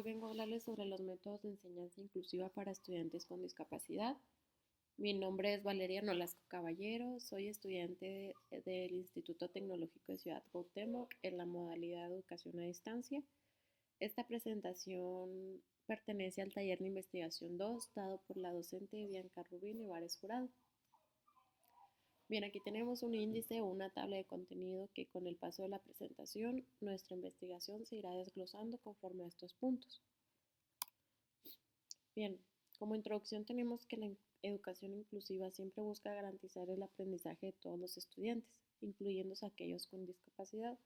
Hoy vengo a hablarles sobre los métodos de enseñanza inclusiva para estudiantes con discapacidad. Mi nombre es Valeria Nolasco Caballero, soy estudiante del Instituto Tecnológico de Ciudad Cuauhtémoc en la modalidad de educación a distancia. Esta presentación pertenece al taller de investigación 2 dado por la docente Bianca Rubín y Vares Jurado. Bien, aquí tenemos un índice o una tabla de contenido que con el paso de la presentación nuestra investigación se irá desglosando conforme a estos puntos. Bien, como introducción tenemos que la educación inclusiva siempre busca garantizar el aprendizaje de todos los estudiantes, incluyéndose aquellos con discapacidad.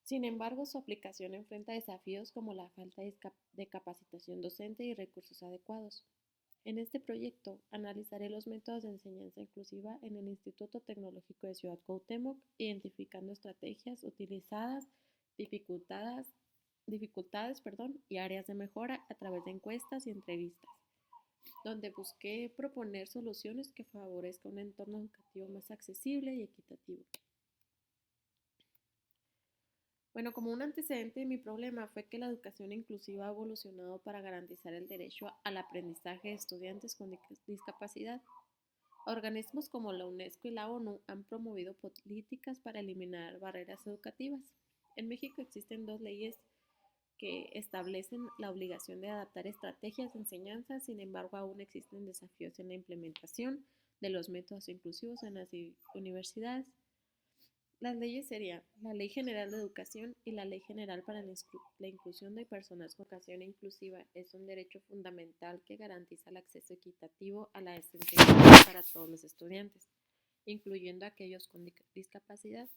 Sin embargo, su aplicación enfrenta desafíos como la falta de capacitación docente y recursos adecuados. En este proyecto analizaré los métodos de enseñanza inclusiva en el Instituto Tecnológico de Ciudad Cuauhtémoc, identificando estrategias utilizadas, dificultades, y áreas de mejora a través de encuestas y entrevistas, donde busqué proponer soluciones que favorezcan un entorno educativo más accesible y equitativo. Bueno, como un antecedente de mi problema fue que la educación inclusiva ha evolucionado para garantizar el derecho al aprendizaje de estudiantes con discapacidad. Organismos como la UNESCO y la ONU han promovido políticas para eliminar barreras educativas. En México existen dos leyes que establecen la obligación de adaptar estrategias de enseñanza. Sin embargo, aún existen desafíos en la implementación de los métodos inclusivos en las universidades. Las leyes serían la Ley General de Educación y la Ley General para la Inclusión de Personas con Educación Inclusiva. Es un derecho fundamental que garantiza el acceso equitativo a la enseñanza para todos los estudiantes, incluyendo a aquellos con discapacidad.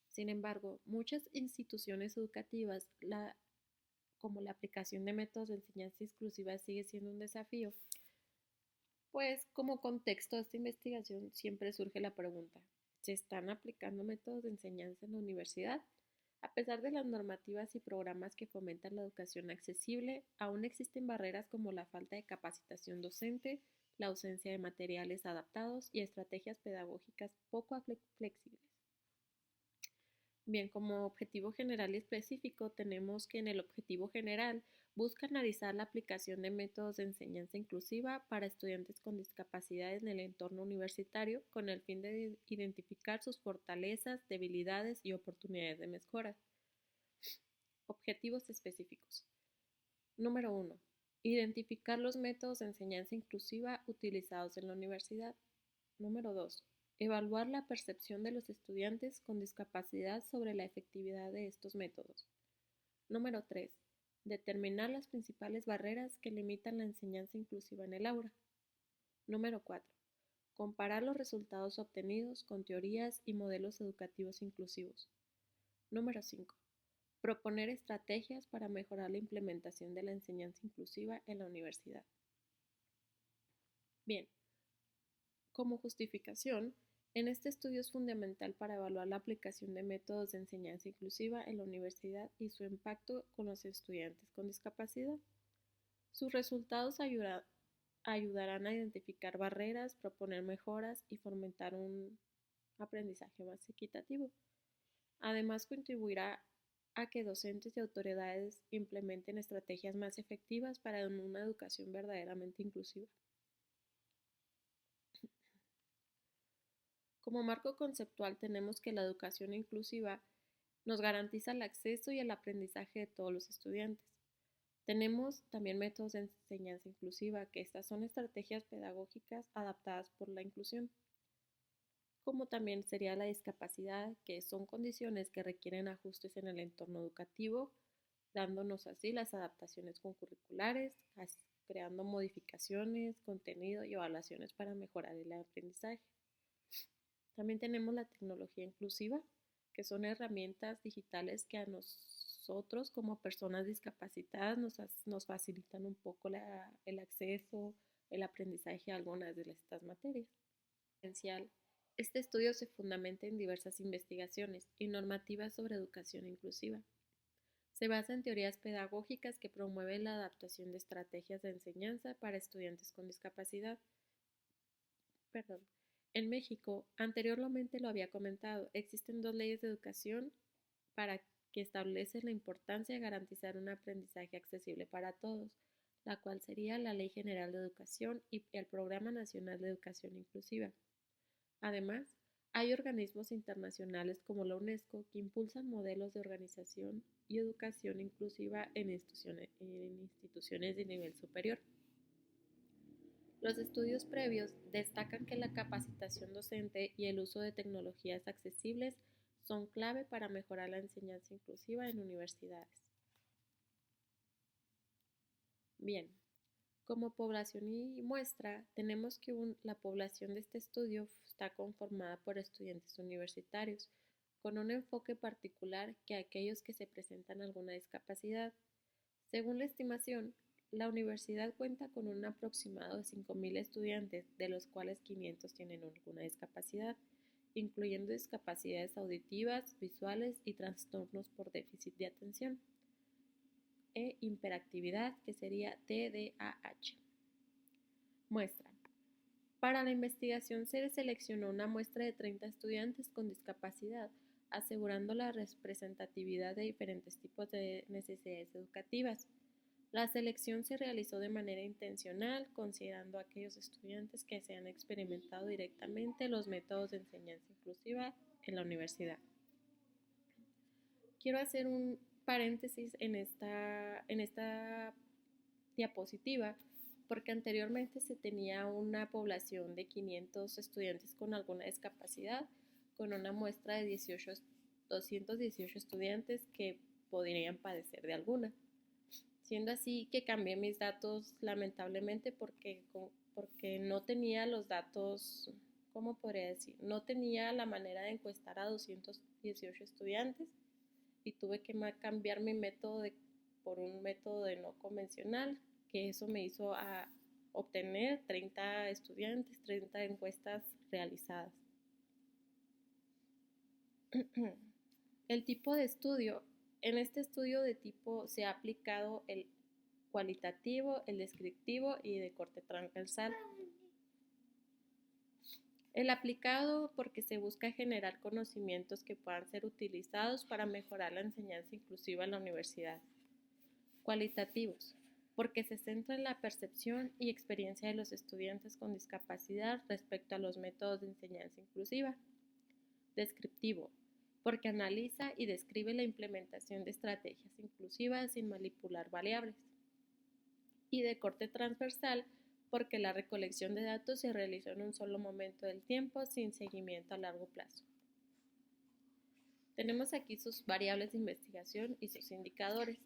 Sin embargo, muchas instituciones educativas, como la aplicación de métodos de enseñanza inclusiva, sigue siendo un desafío. Pues como contexto de esta investigación siempre surge la pregunta, ¿se están aplicando métodos de enseñanza en la universidad? A pesar de las normativas y programas que fomentan la educación accesible, aún existen barreras como la falta de capacitación docente, la ausencia de materiales adaptados y estrategias pedagógicas poco flexibles. Bien, como objetivo general y específico, tenemos que en el objetivo general busca analizar la aplicación de métodos de enseñanza inclusiva para estudiantes con discapacidades en el entorno universitario con el fin de identificar sus fortalezas, debilidades y oportunidades de mejora. Objetivos específicos. Número 1. Identificar los métodos de enseñanza inclusiva utilizados en la universidad. Número 2. Evaluar la percepción de los estudiantes con discapacidad sobre la efectividad de estos métodos. Número 3. Determinar las principales barreras que limitan la enseñanza inclusiva en el aula. Número 4. Comparar los resultados obtenidos con teorías y modelos educativos inclusivos. Número 5. Proponer estrategias para mejorar la implementación de la enseñanza inclusiva en la universidad. Bien, como justificación, en este estudio es fundamental para evaluar la aplicación de métodos de enseñanza inclusiva en la universidad y su impacto con los estudiantes con discapacidad. Sus resultados ayudarán a identificar barreras, proponer mejoras y fomentar un aprendizaje más equitativo. Además, contribuirá a que docentes y autoridades implementen estrategias más efectivas para una educación verdaderamente inclusiva. Como marco conceptual tenemos que la educación inclusiva nos garantiza el acceso y el aprendizaje de todos los estudiantes. Tenemos también métodos de enseñanza inclusiva, que estas son estrategias pedagógicas adaptadas por la inclusión, como también sería la discapacidad, que son condiciones que requieren ajustes en el entorno educativo, dándonos así las adaptaciones concurriculares, creando modificaciones, contenido y evaluaciones para mejorar el aprendizaje. También tenemos la tecnología inclusiva, que son herramientas digitales que a nosotros como personas discapacitadas nos facilitan un poco el acceso, el aprendizaje a algunas de estas materias. Este estudio se fundamenta en diversas investigaciones y normativas sobre educación inclusiva. Se basa en teorías pedagógicas que promueven la adaptación de estrategias de enseñanza para estudiantes con discapacidad. En México, anteriormente lo había comentado, existen dos leyes de educación para que establece la importancia de garantizar un aprendizaje accesible para todos, la cual sería la Ley General de Educación y el Programa Nacional de Educación Inclusiva. Además, hay organismos internacionales como la UNESCO que impulsan modelos de organización y educación inclusiva en instituciones de nivel superior. Los estudios previos destacan que la capacitación docente y el uso de tecnologías accesibles son clave para mejorar la enseñanza inclusiva en universidades. Bien, como población y muestra, tenemos que la población de este estudio está conformada por estudiantes universitarios, con un enfoque particular que aquellos que se presentan alguna discapacidad. Según la estimación, la universidad cuenta con un aproximado de 5.000 estudiantes, de los cuales 500 tienen alguna discapacidad, incluyendo discapacidades auditivas, visuales y trastornos por déficit de atención e hiperactividad, que sería TDAH. Muestra. Para la investigación se seleccionó una muestra de 30 estudiantes con discapacidad, asegurando la representatividad de diferentes tipos de necesidades educativas. La selección se realizó de manera intencional, considerando a aquellos estudiantes que se han experimentado directamente los métodos de enseñanza inclusiva en la universidad. Quiero hacer un paréntesis en esta diapositiva, porque anteriormente se tenía una población de 500 estudiantes con alguna discapacidad, con una muestra de 218 estudiantes que podrían padecer de alguna. Siendo así que cambié mis datos lamentablemente porque no tenía los datos, ¿cómo podría decir? No tenía la manera de encuestar a 218 estudiantes y tuve que cambiar mi método por un método de no convencional, que eso me hizo obtener 30 estudiantes, 30 encuestas realizadas. El tipo de estudio. En este estudio de tipo se ha aplicado el cualitativo, el descriptivo y de corte transversal. El aplicado porque se busca generar conocimientos que puedan ser utilizados para mejorar la enseñanza inclusiva en la universidad. Cualitativos, porque se centra en la percepción y experiencia de los estudiantes con discapacidad respecto a los métodos de enseñanza inclusiva. Descriptivo, porque analiza y describe la implementación de estrategias inclusivas sin manipular variables. Y de corte transversal, porque la recolección de datos se realizó en un solo momento del tiempo sin seguimiento a largo plazo. Tenemos aquí sus variables de investigación y sus indicadores.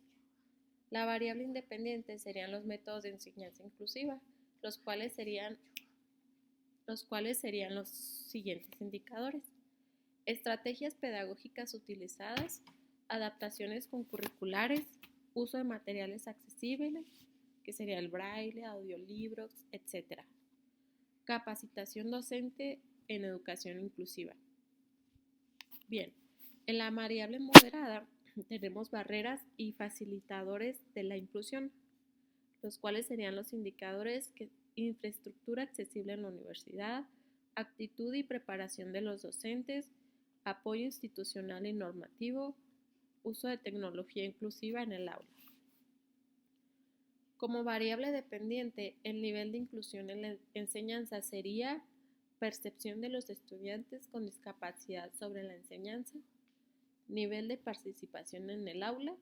La variable independiente serían los métodos de enseñanza inclusiva, los cuales serían los siguientes indicadores. Estrategias pedagógicas utilizadas, adaptaciones concurriculares, uso de materiales accesibles, que sería el braille, audiolibros, etc. Capacitación docente en educación inclusiva. Bien, en la variable moderada tenemos barreras y facilitadores de la inclusión, los cuales serían los indicadores que infraestructura accesible en la universidad, actitud y preparación de los docentes, apoyo institucional y normativo, uso de tecnología inclusiva en el aula. Como variable dependiente, el nivel de inclusión en la enseñanza sería percepción de los estudiantes con discapacidad sobre la enseñanza, nivel de participación en el aula,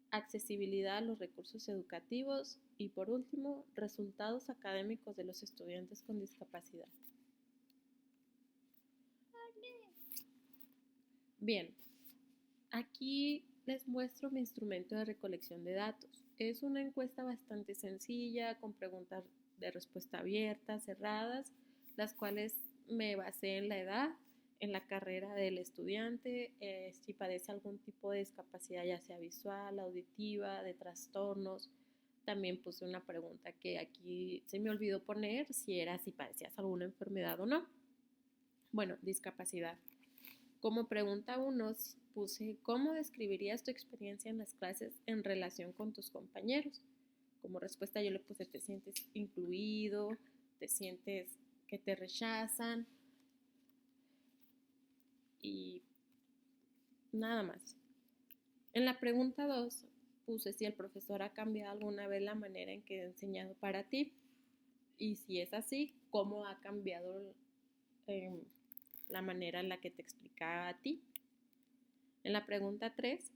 accesibilidad a los recursos educativos y, por último, resultados académicos de los estudiantes con discapacidad. Bien, aquí les muestro mi instrumento de recolección de datos. Es una encuesta bastante sencilla, con preguntas de respuesta abierta, cerradas, las cuales me basé en la edad, en la carrera del estudiante, si padece algún tipo de discapacidad, ya sea visual, auditiva, de trastornos. También puse una pregunta que aquí se me olvidó poner, si padecías alguna enfermedad o no. Bueno, discapacidad. Como pregunta 1 puse, ¿cómo describirías tu experiencia en las clases en relación con tus compañeros? Como respuesta yo le puse, ¿te sientes incluido? ¿Te sientes que te rechazan? Y nada más. En la pregunta 2 puse si el profesor ha cambiado alguna vez la manera en que ha enseñado para ti y si es así, cómo ha cambiado eh, la manera en la que te explicaba a ti. En la pregunta 3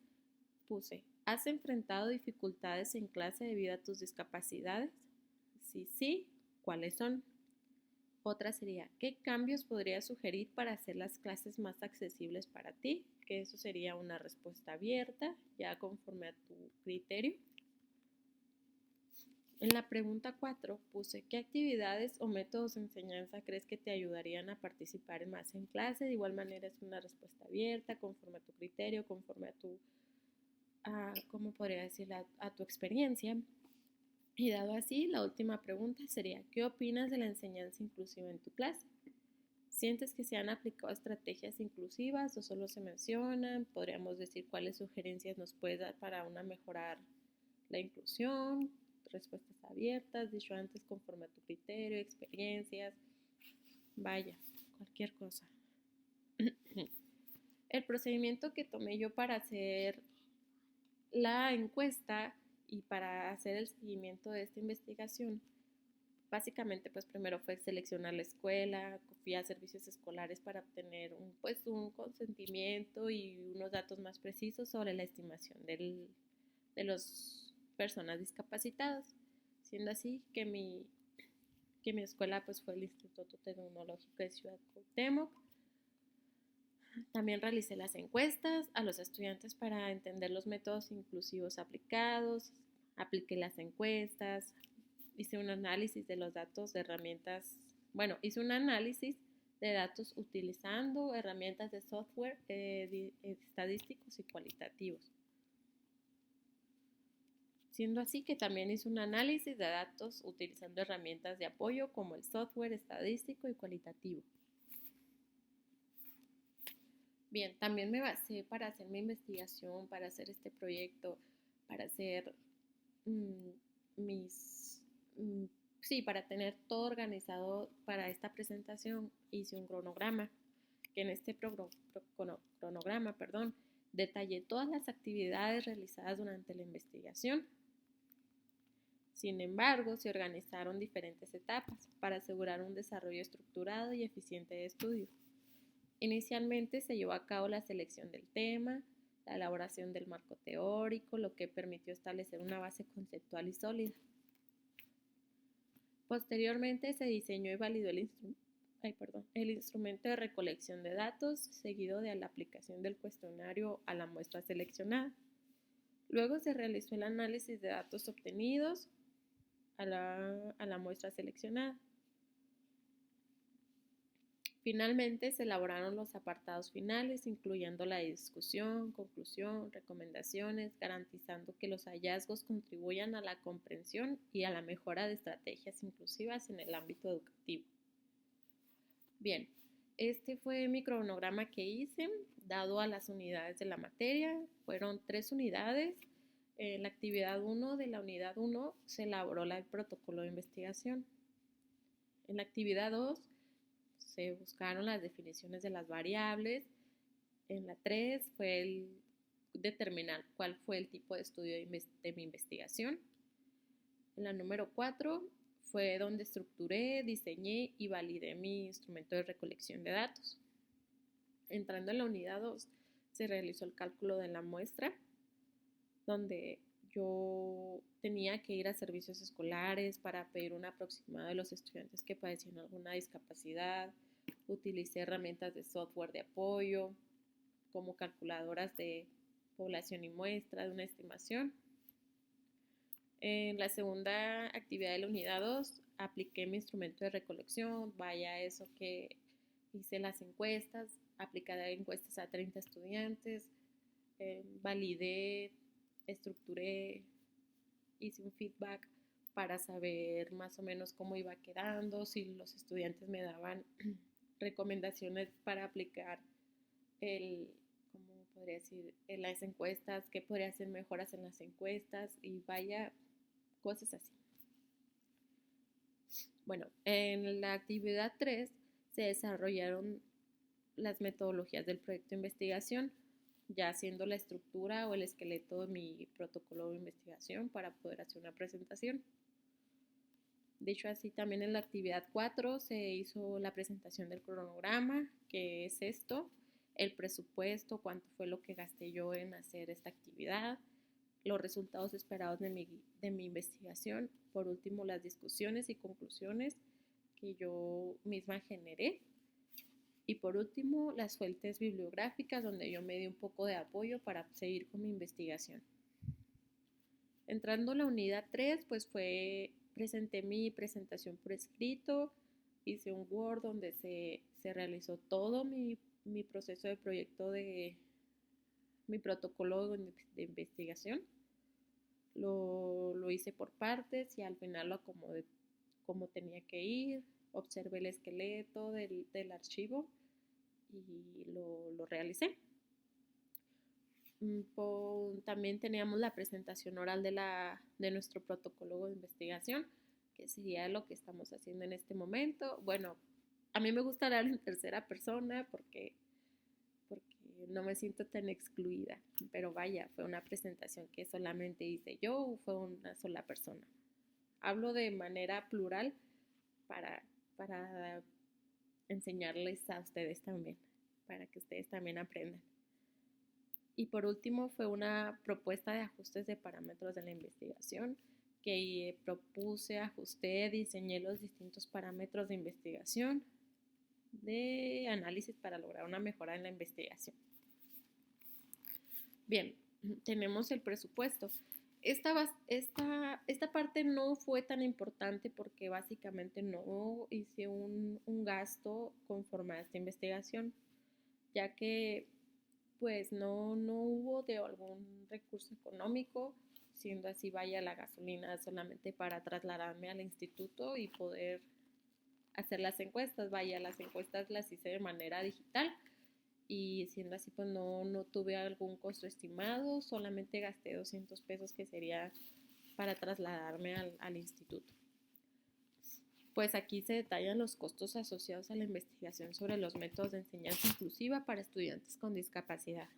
puse, ¿has enfrentado dificultades en clase debido a tus discapacidades? Si sí, ¿cuáles son? Otra sería, ¿qué cambios podrías sugerir para hacer las clases más accesibles para ti? Que eso sería una respuesta abierta, ya conforme a tu criterio. En la pregunta 4 puse, ¿qué actividades o métodos de enseñanza crees que te ayudarían a participar más en clase? De igual manera es una respuesta abierta, conforme a tu criterio, conforme a tu, ¿cómo podría decir? A tu experiencia. Y dado así, la última pregunta sería, ¿qué opinas de la enseñanza inclusiva en tu clase? ¿Sientes que se han aplicado estrategias inclusivas o solo se mencionan? Podríamos decir cuáles sugerencias nos puedes dar para mejorar la inclusión, respuestas abiertas, dicho antes conforme a tu criterio, experiencias, vaya, cualquier cosa. El procedimiento que tomé yo para hacer la encuesta y para hacer el seguimiento de esta investigación, básicamente pues primero fue seleccionar la escuela, fui a servicios escolares para obtener un consentimiento y unos datos más precisos sobre la estimación de las personas discapacitadas, siendo así que mi escuela pues fue el Instituto Tecnológico de Ciudad Cuauhtémoc. También realicé las encuestas a los estudiantes para entender los métodos inclusivos aplicados, apliqué las encuestas, hice un análisis de los datos de herramientas, hice un análisis de datos utilizando herramientas de software estadísticos y cualitativos. Siendo así que también hice un análisis de datos utilizando herramientas de apoyo como el software estadístico y cualitativo. Bien, también me basé para hacer mi investigación, para hacer este proyecto, para hacer para tener todo organizado para esta presentación, hice un cronograma, que en este cronograma, detallé todas las actividades realizadas durante la investigación. Sin embargo, se organizaron diferentes etapas para asegurar un desarrollo estructurado y eficiente de estudio. Inicialmente se llevó a cabo la selección del tema, la elaboración del marco teórico, lo que permitió establecer una base conceptual y sólida. Posteriormente se diseñó y validó el instrumento de recolección de datos, seguido de la aplicación del cuestionario a la muestra seleccionada. Luego se realizó el análisis de datos obtenidos a la muestra seleccionada. Finalmente se elaboraron los apartados finales, incluyendo la discusión, conclusión, recomendaciones, garantizando que los hallazgos contribuyan a la comprensión y a la mejora de estrategias inclusivas en el ámbito educativo. Bien, este fue mi cronograma que hice, dado a las unidades de la materia. Fueron 3 unidades. En la actividad 1 de la unidad 1 se elaboró el protocolo de investigación. En la actividad 2 se buscaron las definiciones de las variables. En la 3 fue determinar cuál fue el tipo de estudio de mi investigación. En la número 4 fue donde estructuré, diseñé y validé mi instrumento de recolección de datos. Entrando en la unidad 2 se realizó el cálculo de la muestra, donde yo tenía que ir a servicios escolares para pedir un aproximado de los estudiantes que padecían alguna discapacidad. Utilicé herramientas de software de apoyo, como calculadoras de población y muestra de una estimación. En la segunda actividad de la unidad 2 apliqué mi instrumento de recolección, vaya eso que hice las encuestas, aplicé encuestas a 30 estudiantes, validé, estructuré, hice un feedback para saber más o menos cómo iba quedando, si los estudiantes me daban recomendaciones para aplicar ¿cómo podría decir? En las encuestas, qué podría hacer mejoras en las encuestas y vaya, cosas así. Bueno, en la actividad 3 se desarrollaron las metodologías del proyecto de investigación. ya haciendo la estructura o el esqueleto de mi protocolo de investigación para poder hacer una presentación. De hecho, así también en la actividad 4 se hizo la presentación del cronograma, que es esto, el presupuesto, cuánto fue lo que gasté yo en hacer esta actividad, los resultados esperados de mi investigación, por último las discusiones y conclusiones que yo misma generé, y por último las fuentes bibliográficas donde yo me di un poco de apoyo para seguir con mi investigación. Entrando a la unidad 3, pues presenté mi presentación por escrito, hice un Word donde se realizó todo mi proceso de proyecto de mi protocolo de investigación. Lo hice por partes y al final lo acomodé como tenía que ir, observé el esqueleto del archivo y lo realicé. También teníamos la presentación oral de nuestro protocolo de investigación, que sería lo que estamos haciendo en este momento. Bueno, a mí me gusta hablar en tercera persona porque no me siento tan excluida, pero vaya, fue una presentación que solamente hice yo o fue una sola persona. Hablo de manera plural para enseñarles a ustedes también, para que ustedes también aprendan. Y por último fue una propuesta de ajustes de parámetros de la investigación que propuse, ajusté, diseñé los distintos parámetros de investigación de análisis para lograr una mejora en la investigación. Bien, tenemos el presupuesto. Esta parte no fue tan importante porque básicamente no hice un gasto conforme a esta investigación, ya que pues no hubo de algún recurso económico, siendo así vaya la gasolina solamente para trasladarme al instituto y poder hacer las encuestas. Vaya, las encuestas las hice de manera digital y siendo así pues no tuve algún costo estimado, solamente gasté 200 pesos que sería para trasladarme al instituto. Pues aquí se detallan los costos asociados a la investigación sobre los métodos de enseñanza inclusiva para estudiantes con discapacidad.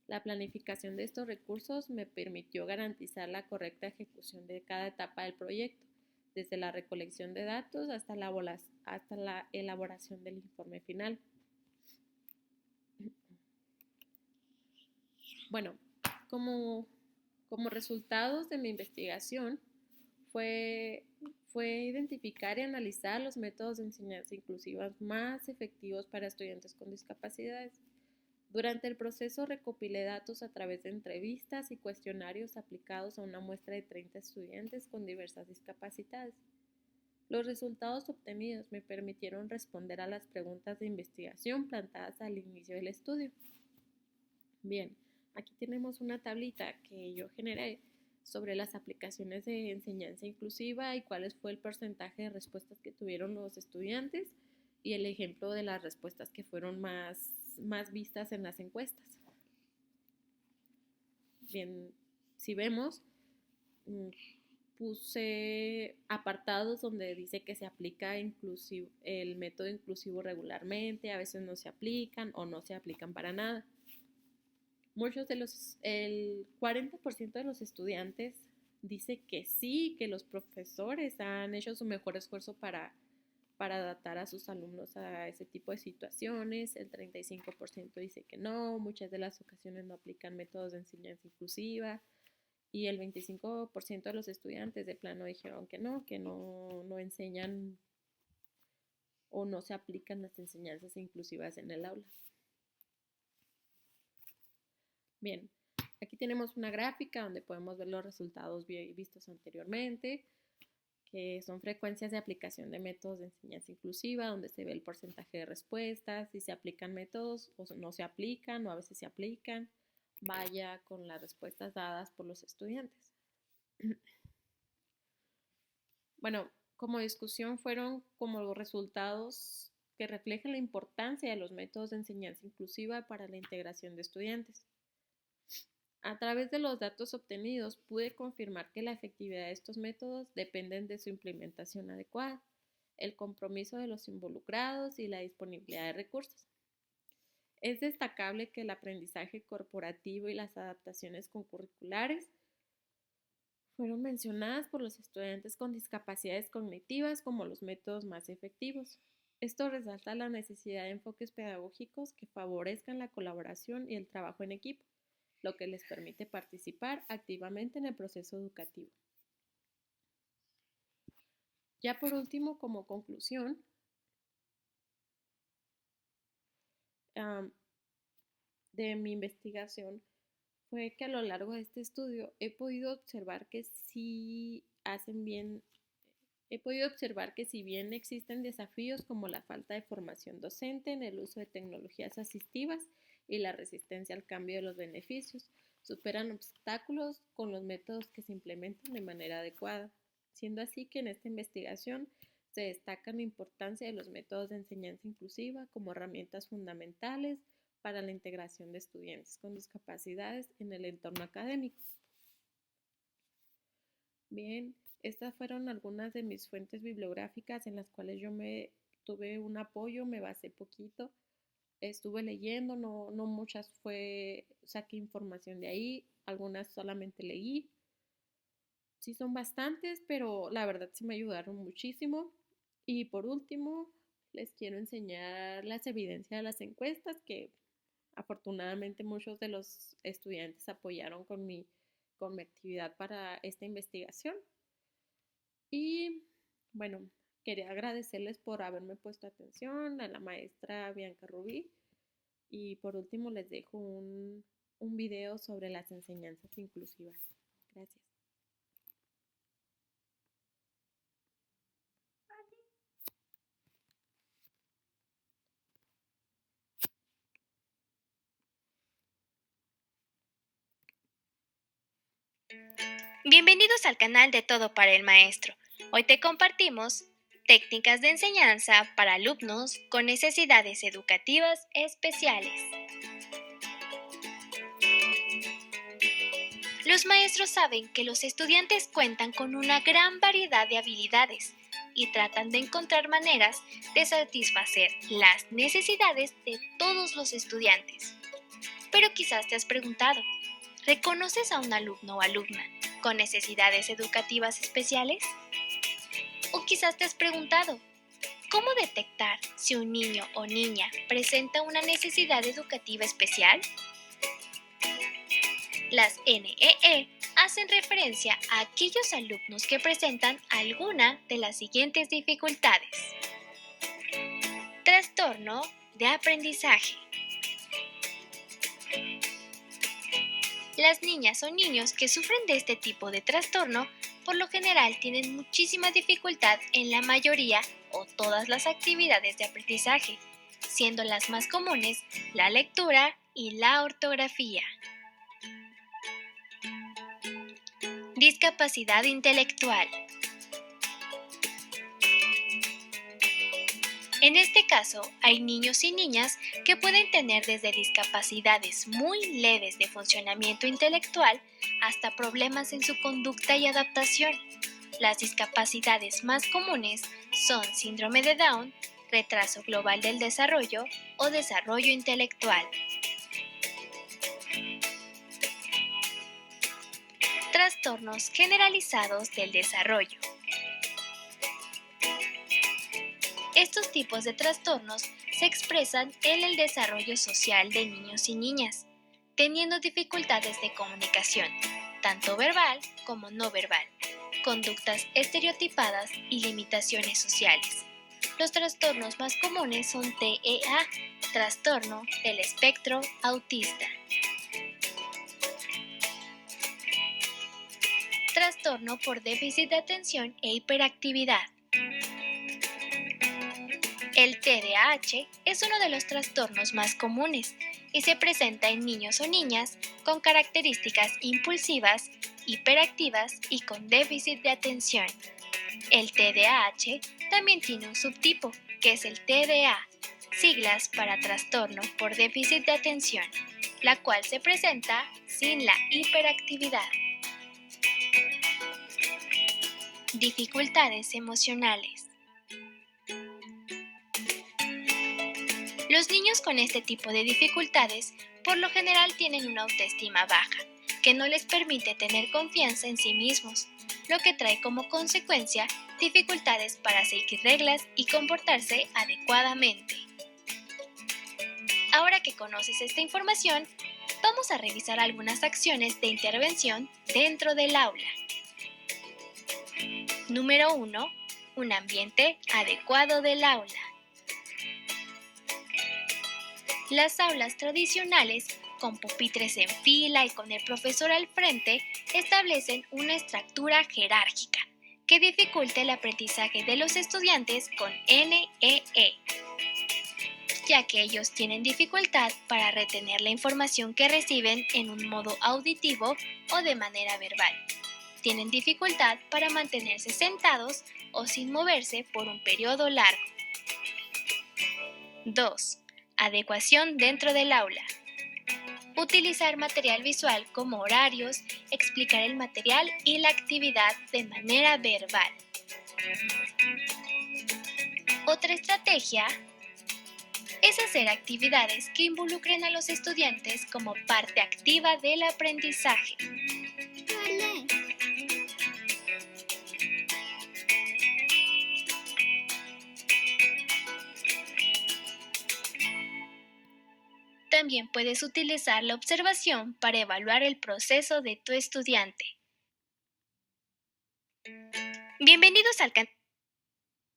La planificación de estos recursos me permitió garantizar la correcta ejecución de cada etapa del proyecto, desde la recolección de datos hasta la elaboración del informe final. Bueno, como resultados de mi investigación fue identificar y analizar los métodos de enseñanza inclusiva más efectivos para estudiantes con discapacidades. Durante el proceso recopilé datos a través de entrevistas y cuestionarios aplicados a una muestra de 30 estudiantes con diversas discapacidades. Los resultados obtenidos me permitieron responder a las preguntas de investigación planteadas al inicio del estudio. Bien, aquí tenemos una tablita que yo generé sobre las aplicaciones de enseñanza inclusiva y cuál fue el porcentaje de respuestas que tuvieron los estudiantes y el ejemplo de las respuestas que fueron más vistas en las encuestas. Bien, si vemos, puse apartados donde dice que se aplica el método inclusivo regularmente, a veces no se aplican o no se aplican para nada. El 40% de los estudiantes dice que sí, que los profesores han hecho su mejor esfuerzo para adaptar a sus alumnos a ese tipo de situaciones. El 35% dice que no, muchas de las ocasiones no aplican métodos de enseñanza inclusiva. Y el 25% de los estudiantes de plano dijeron que no enseñan o no se aplican las enseñanzas inclusivas en el aula. Bien, aquí tenemos una gráfica donde podemos ver los resultados vistos anteriormente, que son frecuencias de aplicación de métodos de enseñanza inclusiva, donde se ve el porcentaje de respuestas, si se aplican métodos o no se aplican o a veces se aplican, vaya con las respuestas dadas por los estudiantes. Bueno, como discusión fueron como los resultados que reflejan la importancia de los métodos de enseñanza inclusiva para la integración de estudiantes. A través de los datos obtenidos pude confirmar que la efectividad de estos métodos dependen de su implementación adecuada, el compromiso de los involucrados y la disponibilidad de recursos. Es destacable que el aprendizaje corporativo y las adaptaciones concurriculares fueron mencionadas por los estudiantes con discapacidades cognitivas como los métodos más efectivos. Esto resalta la necesidad de enfoques pedagógicos que favorezcan la colaboración y el trabajo en equipo, lo que les permite participar activamente en el proceso educativo. Ya por último, como conclusión, de mi investigación fue que a lo largo de este estudio he podido observar que si bien existen desafíos como la falta de formación docente en el uso de tecnologías asistivas y la resistencia al cambio de los beneficios, superan obstáculos con los métodos que se implementan de manera adecuada, siendo así que en esta investigación se destaca la importancia de los métodos de enseñanza inclusiva como herramientas fundamentales para la integración de estudiantes con discapacidades en el entorno académico. Bien, estas fueron algunas de mis fuentes bibliográficas en las cuales yo me tuve un apoyo, me basé poquito, estuve leyendo, no muchas saqué información de ahí, algunas solamente leí. Sí son bastantes, pero la verdad sí me ayudaron muchísimo. Y por último, les quiero enseñar las evidencias de las encuestas que afortunadamente muchos de los estudiantes apoyaron con mi actividad para esta investigación. Y bueno, quería agradecerles por haberme puesto atención, a la maestra Bianca Rubí. Y por último les dejo un video sobre las enseñanzas inclusivas. Gracias. Bienvenidos al canal de Todo para el Maestro. Hoy te compartimos técnicas de enseñanza para alumnos con necesidades educativas especiales. Los maestros saben que los estudiantes cuentan con una gran variedad de habilidades y tratan de encontrar maneras de satisfacer las necesidades de todos los estudiantes. Pero quizás te has preguntado, ¿reconoces a un alumno o alumna con necesidades educativas especiales? O quizás te has preguntado, ¿cómo detectar si un niño o niña presenta una necesidad educativa especial? Las NEE hacen referencia a aquellos alumnos que presentan alguna de las siguientes dificultades. Trastorno de aprendizaje. Las niñas o niños que sufren de este tipo de trastorno por lo general tienen muchísima dificultad en la mayoría o todas las actividades de aprendizaje, siendo las más comunes la lectura y la ortografía. Discapacidad intelectual. En este caso, hay niños y niñas que pueden tener desde discapacidades muy leves de funcionamiento intelectual hasta problemas en su conducta y adaptación. Las discapacidades más comunes son síndrome de Down, retraso global del desarrollo o desarrollo intelectual. Trastornos generalizados del desarrollo. Estos tipos de trastornos se expresan en el desarrollo social de niños y niñas, teniendo dificultades de comunicación, tanto verbal como no verbal, conductas estereotipadas y limitaciones sociales. Los trastornos más comunes son TEA, trastorno del espectro autista. Trastorno por déficit de atención e hiperactividad. El TDAH es uno de los trastornos más comunes y se presenta en niños o niñas con características impulsivas, hiperactivas y con déficit de atención. El TDAH también tiene un subtipo, que es el TDA, siglas para trastorno por déficit de atención, la cual se presenta sin la hiperactividad. Dificultades emocionales. Los niños con este tipo de dificultades por lo general tienen una autoestima baja, que no les permite tener confianza en sí mismos, lo que trae como consecuencia dificultades para seguir reglas y comportarse adecuadamente. Ahora que conoces esta información, vamos a revisar algunas acciones de intervención dentro del aula. Número 1. Un ambiente adecuado del aula. Las aulas tradicionales, con pupitres en fila y con el profesor al frente, establecen una estructura jerárquica que dificulta el aprendizaje de los estudiantes con NEE, ya que ellos tienen dificultad para retener la información que reciben en un modo auditivo o de manera verbal. Tienen dificultad para mantenerse sentados o sin moverse por un periodo largo. 2. Adecuación dentro del aula. Utilizar material visual como horarios, explicar el material y la actividad de manera verbal. Otra estrategia es hacer actividades que involucren a los estudiantes como parte activa del aprendizaje. También puedes utilizar la observación para evaluar el proceso de tu estudiante. Bienvenidos al canal.